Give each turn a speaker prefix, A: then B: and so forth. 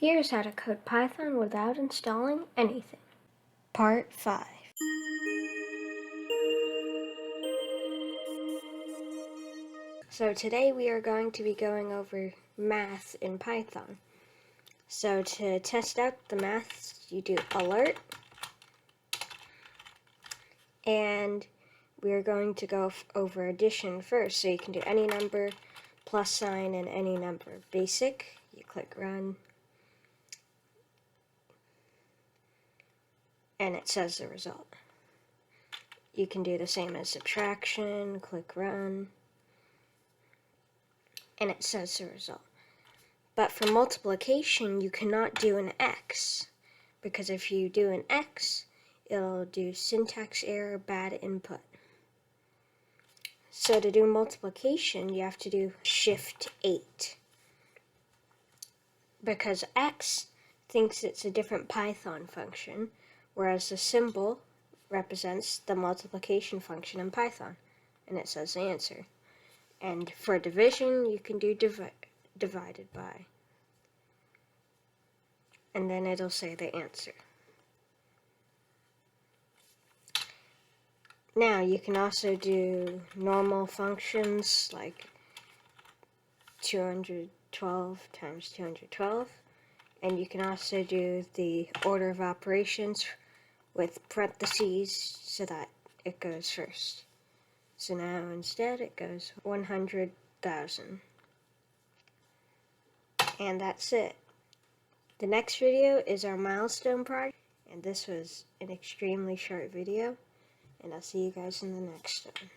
A: Here's how to code Python without installing anything. Part 5. So today we are going to be going over math in Python. So to test out the math, you do alert, and we are going to go over addition first. So you can do any number, plus sign, and any number. Basic, you click run, and it says the result. You can do the same as subtraction, click run, and it says the result. But for multiplication, you cannot do an X, because if you do an X, it'll do syntax error, bad input. So to do multiplication, you have to do Shift 8, because X thinks it's a different Python function, whereas the symbol represents the multiplication function in Python, and it says the answer. And for division, you can do divided by, and then it'll say the answer. Now you can also do normal functions like 212 times 212, and you can also do the order of operations with parentheses so that it goes first. So now instead it goes 100,000. And that's it. The next video is our milestone project, and this was an extremely short video, and I'll see you guys in the next one.